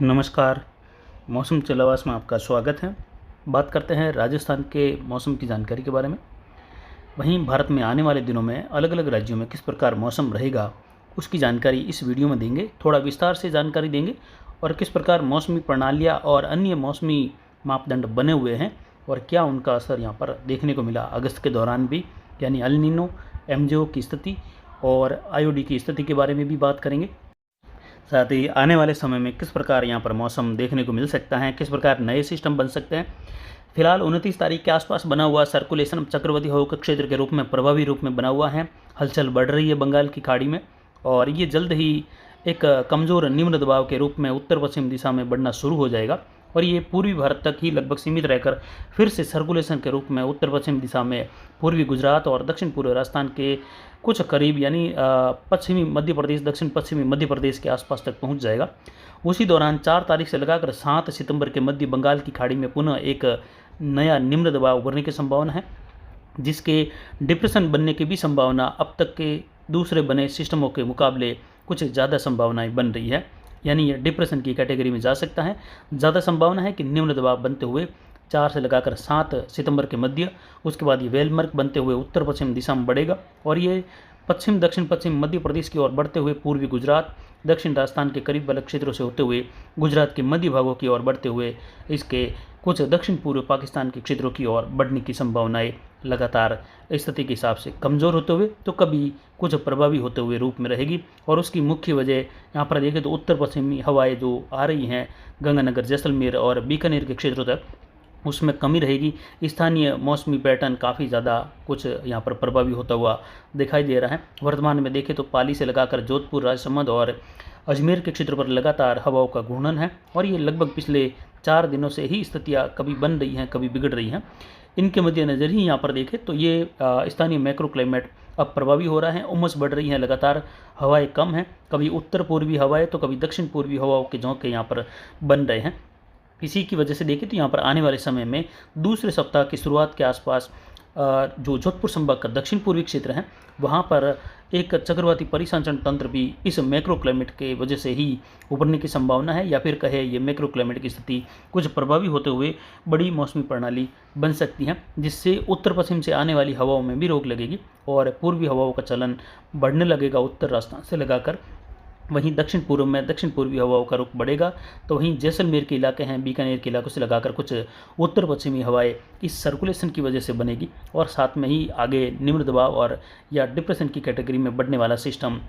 नमस्कार। मौसम चलावास में आपका स्वागत है। बात करते हैं राजस्थान के मौसम की जानकारी के बारे में। वहीं भारत में आने वाले दिनों में अलग अलग राज्यों में किस प्रकार मौसम रहेगा, उसकी जानकारी इस वीडियो में देंगे। थोड़ा विस्तार से जानकारी देंगे और किस प्रकार मौसमी प्रणालियाँ और अन्य मौसमी मापदंड बने हुए हैं और क्या उनका असर यहाँ पर देखने को मिला अगस्त के दौरान भी, यानी अल नीनो, एमजेओ की स्थिति और आईओडी की स्थिति के बारे में भी बात करेंगे। साथ ही आने वाले समय में किस प्रकार यहाँ पर मौसम देखने को मिल सकता है, किस प्रकार नए सिस्टम बन सकते हैं। फिलहाल 29 तारीख के आसपास बना हुआ सर्कुलेशन चक्रवाती हवा का क्षेत्र के रूप में प्रभावी रूप में बना हुआ है। हलचल बढ़ रही है बंगाल की खाड़ी में और ये जल्द ही एक कमज़ोर निम्न दबाव के रूप में उत्तर पश्चिम दिशा में बढ़ना शुरू हो जाएगा और ये पूर्वी भारत तक ही लगभग सीमित रहकर फिर से सर्कुलेशन के रूप में उत्तर पश्चिम दिशा में पूर्वी गुजरात और दक्षिण पूर्व राजस्थान के कुछ करीब यानी पश्चिमी मध्य प्रदेश, दक्षिण पश्चिमी मध्य प्रदेश के आसपास तक पहुंच जाएगा। उसी दौरान 4 तारीख से लगाकर 7 सितंबर के मध्य बंगाल की खाड़ी में पुनः एक नया निम्न दबाव उभरने की संभावना है, जिसके डिप्रेशन बनने की भी संभावना अब तक के दूसरे बने सिस्टमों के मुकाबले कुछ ज़्यादा संभावनाएं बन रही है। यानी ये डिप्रेशन की कैटेगरी में जा सकता है। ज़्यादा संभावना है कि निम्न दबाव बनते हुए 4 से लगाकर 7 सितंबर के मध्य, उसके बाद ये वेलमार्क बनते हुए उत्तर पश्चिम दिशा में बढ़ेगा और ये पश्चिम दक्षिण पश्चिम मध्य प्रदेश की ओर बढ़ते हुए पूर्वी गुजरात, दक्षिण राजस्थान के करीब वाले क्षेत्रों से होते हुए गुजरात के मध्य भागों की ओर बढ़ते हुए इसके कुछ दक्षिण पूर्व पाकिस्तान के क्षेत्रों की ओर बढ़ने की संभावनाएं लगातार स्थिति के हिसाब से कमज़ोर होते हुए तो कभी कुछ प्रभावी होते हुए रूप में रहेगी। और उसकी मुख्य वजह यहाँ पर देखें तो उत्तर पश्चिमी हवाएं जो आ रही हैं गंगानगर, जैसलमेर और बीकानेर के क्षेत्रों तक, उसमें कमी रहेगी। स्थानीय मौसमी पैटर्न काफ़ी ज़्यादा कुछ यहाँ पर प्रभावी होता हुआ दिखाई दे रहा है। वर्तमान में देखें तो पाली से लगाकर जोधपुर, राजसमंद और अजमेर के क्षेत्र पर लगातार हवाओं का घूर्णन है और ये लगभग पिछले 4 दिनों से ही स्थितियाँ कभी बन रही हैं, कभी बिगड़ रही हैं। इनके मद्देनज़र ही यहाँ पर देखें तो ये स्थानीय मैक्रो क्लाइमेट अब प्रभावी हो रहा है। उमस बढ़ रही है, लगातार हवाएं कम हैं, कभी उत्तर पूर्वी हवाएं तो कभी दक्षिण पूर्वी हवाओं के झोंके यहाँ पर बन रहे हैं। इसी की वजह से देखें तो यहाँ पर आने वाले समय में दूसरे सप्ताह की शुरुआत के आसपास जो जोधपुर संभाग का दक्षिण पूर्वी क्षेत्र है वहाँ पर एक चक्रवाती परिसंचरण तंत्र भी इस मैक्रो क्लाइमेट के वजह से ही उभरने की संभावना है, या फिर कहे ये मैक्रो क्लाइमेट की स्थिति कुछ प्रभावी होते हुए बड़ी मौसमी प्रणाली बन सकती है, जिससे उत्तर पश्चिम से आने वाली हवाओं में भी रोक लगेगी और पूर्वी हवाओं का चलन बढ़ने लगेगा उत्तर राजस्थान से लगाकर। वहीं दक्षिण पूर्व में दक्षिण पूर्वी हवाओं का रुख बढ़ेगा तो वहीं जैसलमेर के इलाके हैं, बीकानेर के इलाकों से लगाकर कुछ उत्तर पश्चिमी हवाएं इस सर्कुलेशन की वजह से बनेगी और साथ में ही आगे निम्न दबाव और या डिप्रेशन की कैटेगरी में बढ़ने वाला सिस्टम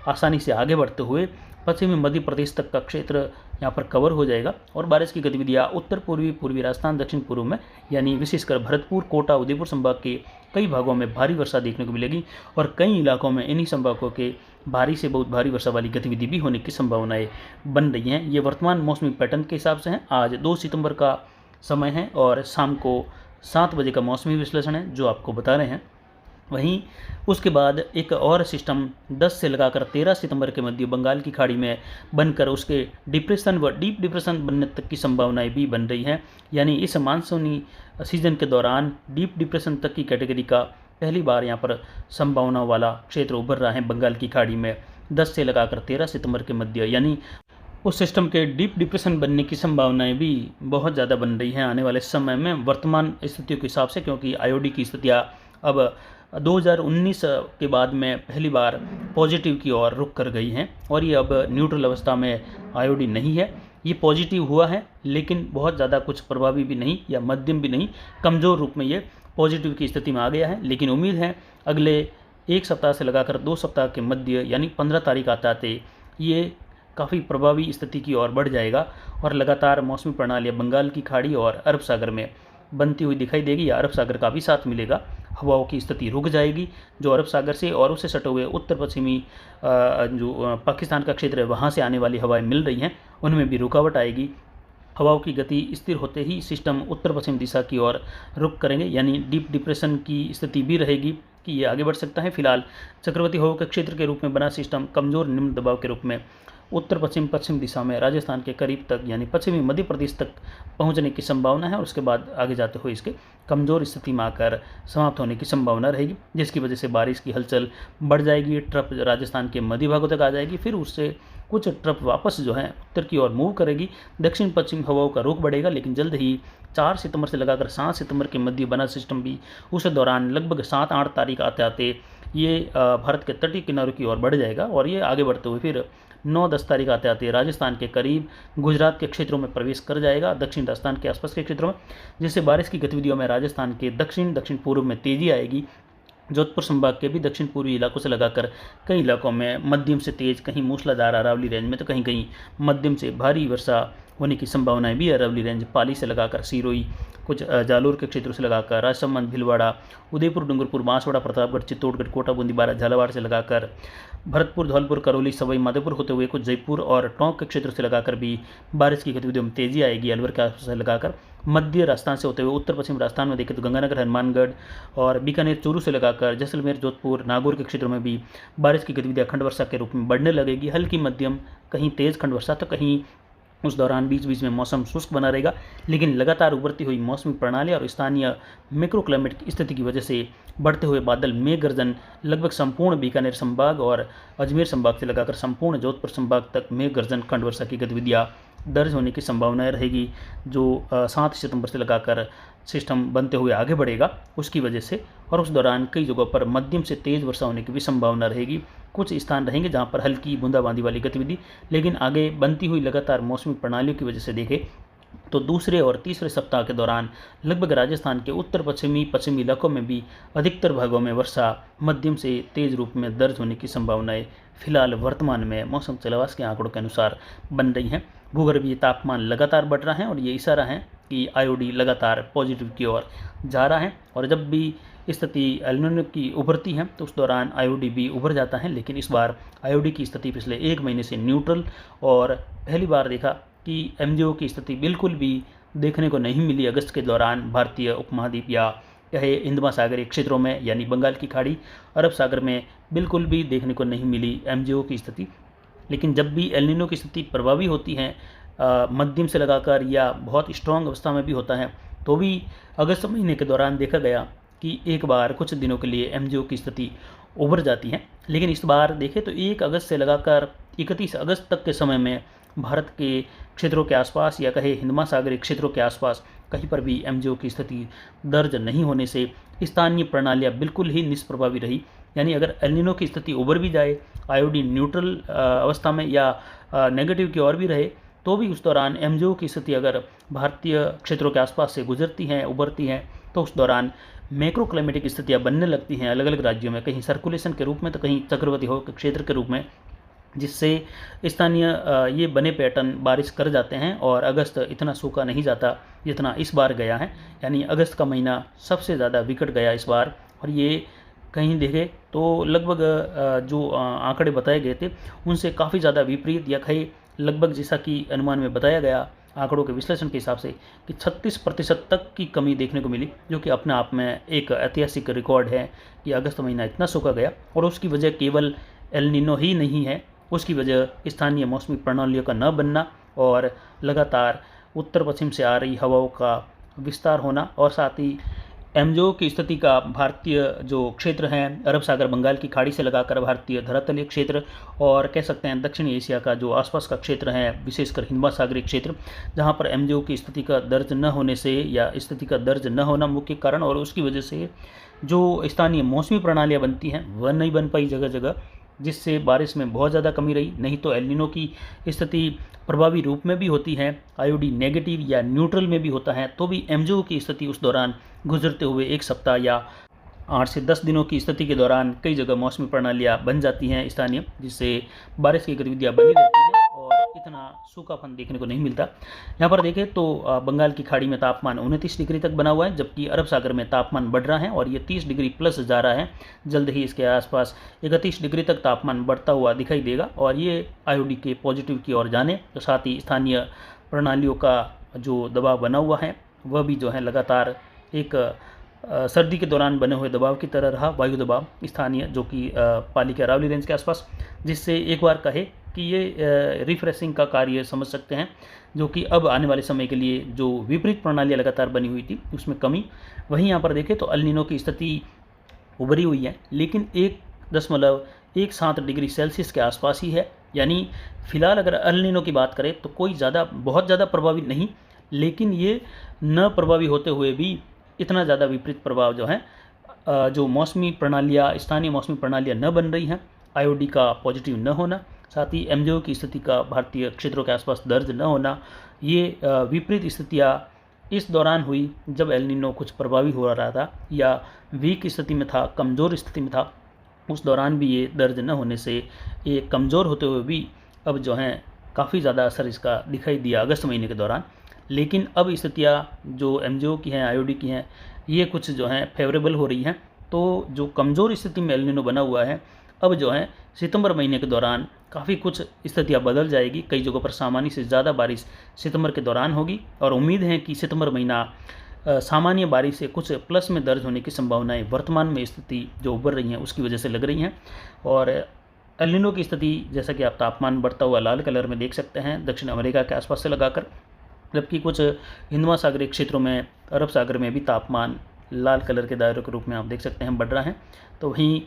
आसानी से आगे बढ़ते हुए पश्चिमी मध्य प्रदेश तक का क्षेत्र यहाँ पर कवर हो जाएगा और बारिश की गतिविधियाँ उत्तर पूर्वी, पूर्वी राजस्थान, दक्षिण पूर्व में यानी विशेषकर भरतपुर, कोटा, उदयपुर संभाग के कई भागों में भारी वर्षा देखने को मिलेगी और कई इलाकों में इन्हीं संभागों के भारी से बहुत भारी वर्षा वाली गतिविधि भी होने की संभावनाएं बन रही हैं। ये वर्तमान मौसमी पैटर्न के हिसाब से हैं। आज 2 सितंबर का समय है और शाम को 7 बजे का मौसमी विश्लेषण है जो आपको बता रहे हैं। वहीं उसके बाद एक और सिस्टम 10 से लगाकर 13 सितंबर के मध्य बंगाल की खाड़ी में बनकर उसके डिप्रेशन व डीप डिप्रेशन बनने तक की संभावनाएं भी बन रही हैं। यानी इस मानसूनी सीजन के दौरान डीप डिप्रेशन तक की कैटेगरी का पहली बार यहाँ पर संभावना वाला क्षेत्र उभर रहा है बंगाल की खाड़ी में 10 से लगाकर 13 सितंबर के मध्य, यानी उस सिस्टम के डीप डिप्रेशन बनने की संभावनाएं भी बहुत ज़्यादा बन रही हैं आने वाले समय में वर्तमान स्थितियों के हिसाब से, क्योंकि आईओडी की स्थितियाँ अब 2019 के बाद में पहली बार पॉजिटिव की ओर रुख कर गई हैं और ये अब न्यूट्रल अवस्था में आईओडी नहीं है। ये पॉजिटिव हुआ है लेकिन बहुत ज़्यादा कुछ प्रभावी भी नहीं या मध्यम भी नहीं, कमज़ोर रूप में ये पॉजिटिव की स्थिति में आ गया है। लेकिन उम्मीद है अगले 1 सप्ताह से लगाकर 2 सप्ताह के मध्य यानी 15 तारीख आते ये काफ़ी प्रभावी स्थिति की ओर बढ़ जाएगा और लगातार मौसमी प्रणालियाँ बंगाल की खाड़ी और अरब सागर में बनती हुई दिखाई देगी या अरब सागर का भी साथ मिलेगा। हवाओं की स्थिति रुक जाएगी जो अरब सागर से और उससे सटे हुए उत्तर पश्चिमी जो पाकिस्तान का क्षेत्र है वहाँ से आने वाली हवाएं मिल रही हैं, उनमें भी रुकावट आएगी। हवाओं की गति स्थिर होते ही सिस्टम उत्तर पश्चिम दिशा की ओर रुख करेंगे, यानी डीप डिप्रेशन की स्थिति भी रहेगी कि ये आगे बढ़ सकता है। फिलहाल चक्रवाती हवा के क्षेत्र के रूप में बना सिस्टम कमज़ोर निम्न दबाव के रूप में उत्तर पश्चिम पश्चिम दिशा में राजस्थान के करीब तक यानी पश्चिमी मध्य प्रदेश तक पहुंचने की संभावना है और उसके बाद आगे जाते हुए इसके कमज़ोर स्थिति में आकर समाप्त होने की संभावना रहेगी, जिसकी वजह से बारिश की हलचल बढ़ जाएगी, ट्रफ राजस्थान के मध्य भागों तक आ जाएगी, फिर उससे कुछ ट्रफ वापस जो है उत्तर की ओर मूव करेगी। दक्षिण पश्चिम हवाओं का रुख बढ़ेगा, लेकिन जल्द ही 4 सितंबर से लगाकर 7 सितंबर के मध्य बना सिस्टम भी उस दौरान लगभग 7-8 तारीख आते आते ये भारत के तटीय किनारों की ओर बढ़ जाएगा और ये आगे बढ़ते हुए फिर 9-10 तारीख आते आते राजस्थान के करीब गुजरात के क्षेत्रों में प्रवेश कर जाएगा, दक्षिण राजस्थान के आसपास के क्षेत्रों में, जिससे बारिश की गतिविधियों में राजस्थान के दक्षिण पूर्व में तेजी आएगी। जोधपुर संभाग के भी दक्षिण पूर्वी इलाकों से लगाकर कई इलाकों में मध्यम से तेज, कहीं मूसलाधार अरावली रेंज में तो कहीं कहीं मध्यम से भारी वर्षा होने की संभावनाएं भी अरावली रेंज पाली से लगाकर सिरोही, कुछ जालोर के क्षेत्रों से लगाकर राजसमंद, भीलवाड़ा, उदयपुर, डूंगरपुर, बांसवाड़ा, प्रतापगढ़, चित्तौड़गढ़, कोटा, बूंदी, बारा, झालावाड़ से लगाकर भरतपुर, धौलपुर, करौली, सवाई माधोपुर होते हुए कुछ जयपुर और टोंक के क्षेत्र से लगाकर भी बारिश की गतिविधियों में तेजी आएगी। अलवर के आसपास से लगाकर मध्य राजस्थान से होते हुए उत्तर पश्चिम राजस्थान में देखें तो गंगानगर, हनुमानगढ़ और बीकानेर, चूरू से लगाकर जैसलमेर, जोधपुर, नागौर के क्षेत्रों में भी बारिश की गतिविधियां खंड वर्षा के रूप में बढ़ने लगेगी। हल्की मध्यम, कहीं तेज खंड वर्षा तो कहीं उस दौरान बीच बीच में मौसम शुष्क बना रहेगा, लेकिन लगातार उभरती हुई मौसमी प्रणाली और स्थानीय मैक्रो क्लाइमेट की स्थिति की वजह से बढ़ते हुए बादल मेघ गर्जन लगभग संपूर्ण बीकानेर संभाग और अजमेर संभाग से लगाकर संपूर्ण जोधपुर संभाग तक मेघ गर्जन खंड वर्षा की गतिविधियां दर्ज होने की संभावनाएं रहेगी, जो 7 सितंबर से लगाकर सिस्टम बनते हुए आगे बढ़ेगा उसकी वजह से। और उस दौरान कई जगहों पर मध्यम से तेज वर्षा होने की भी संभावना रहेगी। कुछ स्थान रहेंगे जहां पर हल्की बूंदाबांदी वाली गतिविधि, लेकिन आगे बनती हुई लगातार मौसमी प्रणालियों की वजह से देखें तो दूसरे और तीसरे सप्ताह के दौरान लगभग राजस्थान के उत्तर पश्चिमी इलाकों में भी अधिकतर भागों में वर्षा मध्यम से तेज रूप में दर्ज होने की संभावनाएं फिलहाल वर्तमान में मौसम चलावास के आंकड़ों के अनुसार बन रही हैं। भूगर्भीय तापमान लगातार बढ़ रहा है और ये इशारा है कि आईओडी लगातार पॉजिटिव की ओर जा रहा है, और जब भी स्थिति एल नीनो की उभरती है तो उस दौरान आईओडी भी उभर जाता है। लेकिन इस बार आईओडी की स्थिति पिछले 1 महीने से न्यूट्रल, और पहली बार देखा कि एमजीओ की स्थिति बिल्कुल भी देखने को नहीं मिली अगस्त के दौरान भारतीय उपमहाद्वीप या कहे हिंद महासागरीय क्षेत्रों में, यानी बंगाल की खाड़ी, अरब सागर में बिल्कुल भी देखने को नहीं मिली एमजीओ की स्थिति। लेकिन जब भी एल नीनो की स्थिति प्रभावी होती है मध्यम से लगाकर या बहुत स्ट्रॉन्ग अवस्था में भी होता है, तो भी अगस्त महीने के दौरान देखा गया कि एक बार कुछ दिनों के लिए एमजीओ की स्थिति उभर जाती है। लेकिन इस बार देखें तो 1 अगस्त से लगाकर 31 अगस्त तक के समय में भारत के क्षेत्रों के आसपास या कहे हिंद महासागरीय क्षेत्रों के आसपास कहीं पर भी एमजीओ की स्थिति दर्ज नहीं होने से स्थानीय प्रणालियाँ बिल्कुल ही निष्प्रभावी रही। यानी अगर एल नीनो की स्थिति उभर भी जाए, आईओडी न्यूट्रल अवस्था में या नेगेटिव की ओर भी रहे, तो भी उस दौरान एमजीओ की स्थिति अगर भारतीय क्षेत्रों के आसपास से गुजरती हैं, उभरती हैं, तो उस दौरान मैक्रो क्लाइमेटिक स्थितियाँ बनने लगती हैं अलग अलग राज्यों में, कहीं सर्कुलेशन के रूप में तो कहीं चक्रवाती हवा के क्षेत्र के रूप में, जिससे स्थानीय ये बने पैटर्न बारिश कर जाते हैं और अगस्त इतना सूखा नहीं जाता जितना इस बार गया है। यानी अगस्त का महीना सबसे ज़्यादा विकट गया इस बार, और ये कहीं देखें तो लगभग जो आंकड़े बताए गए थे उनसे काफ़ी ज़्यादा विपरीत, या कहीं लगभग जैसा कि अनुमान में बताया गया आंकड़ों के विश्लेषण के हिसाब से कि 36% तक की कमी देखने को मिली, जो कि अपने आप में एक ऐतिहासिक रिकॉर्ड है कि अगस्त महीना इतना सूखा गया। और उसकी वजह केवल एल नीनो ही नहीं है, उसकी वजह स्थानीय मौसमी प्रणालियों का न बनना और लगातार उत्तर पश्चिम से आ रही हवाओं का विस्तार होना, और साथ ही एमजीओ की स्थिति का भारतीय जो क्षेत्र हैं अरब सागर, बंगाल की खाड़ी से लगाकर भारतीय धरातलीय क्षेत्र, और कह सकते हैं दक्षिणी एशिया का जो आसपास का क्षेत्र है, विशेषकर हिंद महासागरीय क्षेत्र, जहां पर एमजीओ की स्थिति का दर्ज न होने से या स्थिति का दर्ज न होना मुख्य कारण, और उसकी वजह से जो स्थानीय मौसमी प्रणालियाँ बनती हैं वह नहीं बन पाई जगह जगह, जिससे बारिश में बहुत ज़्यादा कमी रही। नहीं तो एल नीनो की स्थिति प्रभावी रूप में भी होती है, आईओडी नेगेटिव या न्यूट्रल में भी होता है, तो भी एमजीओ की स्थिति उस दौरान गुजरते हुए 1 सप्ताह या 8 से 10 दिनों की स्थिति के दौरान कई जगह मौसमी प्रणालियाँ बन जाती हैं स्थानीय, जिससे बारिश की गतिविधियाँ बनी रहती हैं और इतना सूखापन देखने को नहीं मिलता। यहाँ पर देखें तो बंगाल की खाड़ी में तापमान 29 डिग्री तक बना हुआ है, जबकि अरब सागर में तापमान बढ़ रहा है और ये 30 डिग्री प्लस जा रहा है। जल्द ही इसके आसपास 31 डिग्री तक तापमान बढ़ता हुआ दिखाई देगा, और ये आईओडी के पॉजिटिव की ओर जाने तो साथ ही स्थानीय प्रणालियों का जो दबाव बना हुआ है वह भी जो है लगातार एक सर्दी के दौरान बने हुए दबाव की तरह रहा, वायु दबाव स्थानीय, जो कि पाली के अरावली रेंज के आसपास, जिससे एक बार कहे कि ये रिफ्रेशिंग का कार्य समझ सकते हैं, जो कि अब आने वाले समय के लिए जो विपरीत प्रणालियाँ लगातार बनी हुई थी उसमें कमी। वहीं यहाँ पर देखें तो एल नीनो की स्थिति उभरी हुई है, लेकिन 1.17 डिग्री सेल्सियस के आसपास ही है, यानी फ़िलहाल अगर एल नीनो की बात करें तो कोई बहुत ज़्यादा प्रभावी नहीं, लेकिन ये न प्रभावी होते हुए भी इतना ज़्यादा विपरीत प्रभाव जो है जो मौसमी प्रणालियाँ, स्थानीय मौसमी प्रणालियाँ न बन रही हैं, आईओडी का पॉजिटिव न होना, साथ ही एमजेओ की स्थिति का भारतीय क्षेत्रों के आसपास दर्ज न होना, ये विपरीत स्थितियाँ इस दौरान हुई जब एल नीनो कुछ प्रभावी हो रहा था या वीक स्थिति में था, कमज़ोर स्थिति में था। उस दौरान भी ये दर्ज न होने से ये कमज़ोर होते हुए भी अब जो है काफ़ी ज़्यादा असर इसका दिखाई दिया अगस्त महीने के दौरान। लेकिन अब स्थितियाँ जो एमजेओ की हैं, आईओडी की हैं, ये कुछ जो हैं फेवरेबल हो रही हैं। तो जो कमज़ोर स्थिति में एल नीनो बना हुआ है, अब जो है सितंबर महीने के दौरान काफ़ी कुछ स्थितियाँ बदल जाएगी। कई जगहों पर सामान्य से ज़्यादा बारिश सितंबर के दौरान होगी और उम्मीद है कि सितंबर महीना सामान्य बारिश से कुछ प्लस में दर्ज होने की संभावनाएं वर्तमान में स्थिति जो उभर रही हैं उसकी वजह से लग रही हैं। और एल नीनो की स्थिति जैसा कि आप तापमान बढ़ता हुआ लाल कलर में देख सकते हैं दक्षिण अमेरिका के आसपास से लगाकर, जबकि कुछ हिंद महासागरीय क्षेत्रों में, अरब सागर में भी तापमान लाल कलर के दायरे के रूप में आप देख सकते हैं बढ़ रहा है। तो वहीं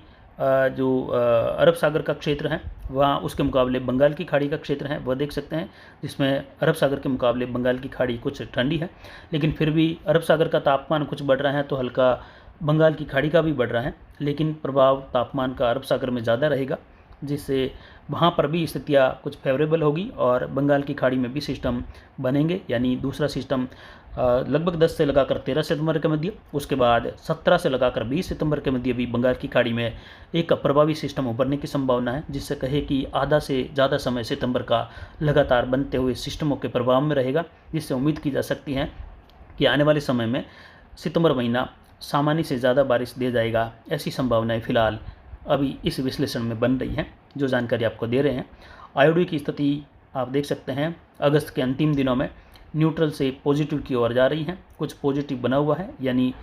जो अरब सागर का क्षेत्र है वहाँ उसके मुकाबले बंगाल की खाड़ी का क्षेत्र है वह देख सकते हैं, जिसमें अरब सागर के मुकाबले बंगाल की खाड़ी कुछ ठंडी है, लेकिन फिर भी अरब सागर का तापमान कुछ बढ़ रहा है तो हल्का बंगाल की खाड़ी का भी बढ़ रहा है, लेकिन प्रभाव तापमान का अरब सागर में ज़्यादा रहेगा, जिससे वहाँ पर भी स्थितियाँ कुछ फेवरेबल होगी और बंगाल की खाड़ी में भी सिस्टम बनेंगे। यानी दूसरा सिस्टम लगभग 10 से लगाकर 13 सितंबर के मध्य, उसके बाद 17 से लगाकर 20 सितंबर के मध्य भी बंगाल की खाड़ी में एक प्रभावी सिस्टम उभरने की संभावना है, जिससे कहे कि आधा से ज़्यादा समय सितंबर का लगातार बनते हुए सिस्टमों के प्रभाव में रहेगा, जिससे उम्मीद की जा सकती है कि आने वाले समय में सितंबर महीना सामान्य से ज़्यादा बारिश दे जाएगा। ऐसी संभावनाएं फिलहाल अभी इस विश्लेषण में बन रही हैं जो जानकारी आपको दे रहे हैं। आईओडी की स्थिति आप देख सकते हैं अगस्त के अंतिम दिनों में न्यूट्रल से पॉजिटिव की ओर जा रही हैं, कुछ पॉजिटिव बना हुआ है, यानी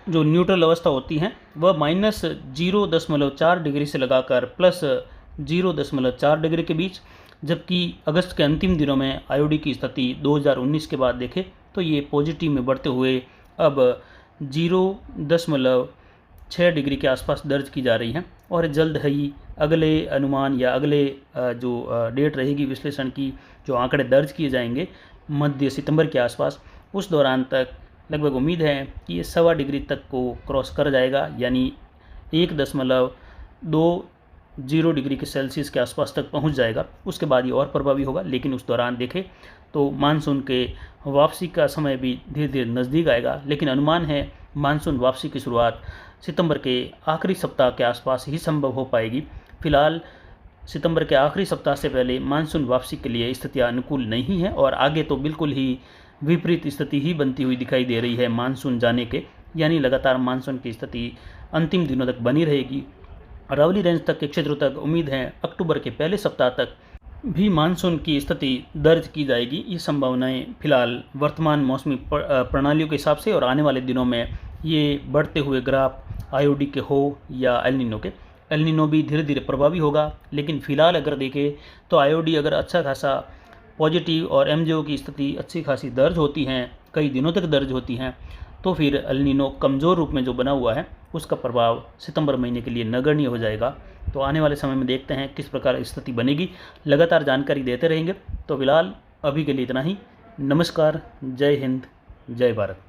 जो न्यूट्रल अवस्था होती है वह -0.4 डिग्री से लगाकर +0.4 डिग्री के बीच, जबकि अगस्त के अंतिम दिनों में आईओडी की स्थिति 2019 के बाद देखें तो ये पॉजिटिव में बढ़ते हुए अब 0.6 डिग्री के आसपास दर्ज की जा रही हैं। और जल्द ही अगले अनुमान या अगले जो डेट रहेगी विश्लेषण की, जो आंकड़े दर्ज किए जाएंगे मध्य सितंबर के आसपास, उस दौरान तक लगभग उम्मीद है कि ये 1.25 डिग्री तक को क्रॉस कर जाएगा, यानी 1.20 डिग्री के सेल्सियस के आसपास तक पहुंच जाएगा। उसके बाद ये और प्रभावी होगा, लेकिन उस दौरान देखें तो मानसून के वापसी का समय भी धीरे धीरे नज़दीक आएगा, लेकिन अनुमान है मानसून वापसी की शुरुआत सितंबर के आखिरी सप्ताह के आसपास ही संभव हो पाएगी। फिलहाल सितंबर के आखिरी सप्ताह से पहले मानसून वापसी के लिए स्थितियाँ अनुकूल नहीं है और आगे तो बिल्कुल ही विपरीत स्थिति ही बनती हुई दिखाई दे रही है मानसून जाने के, यानी लगातार मानसून की स्थिति अंतिम दिनों तक बनी रहेगी। अरावली रेंज तक के क्षेत्रों तक उम्मीद है अक्टूबर के पहले सप्ताह तक भी मानसून की स्थिति दर्ज की जाएगी। ये संभावनाएं फिलहाल वर्तमान मौसमी प्रणालियों के हिसाब से और आने वाले दिनों में ये बढ़ते हुए ग्राफ आईओडी के हो या एल नीनो के, एल नीनो भी धीरे धीरे प्रभावी होगा, लेकिन फिलहाल अगर देखें तो आईओडी अगर अच्छा खासा पॉजिटिव और एमजेओ की स्थिति अच्छी खासी दर्ज होती हैं, कई दिनों तक दर्ज होती हैं, तो फिर एल नीनो कमज़ोर रूप में जो बना हुआ है उसका प्रभाव सितंबर महीने के लिए नगण्य हो जाएगा। तो आने वाले समय में देखते हैं किस प्रकार स्थिति बनेगी, लगातार जानकारी देते रहेंगे। तो फिलहाल अभी के लिए इतना ही। नमस्कार, जय हिंद, जय भारत।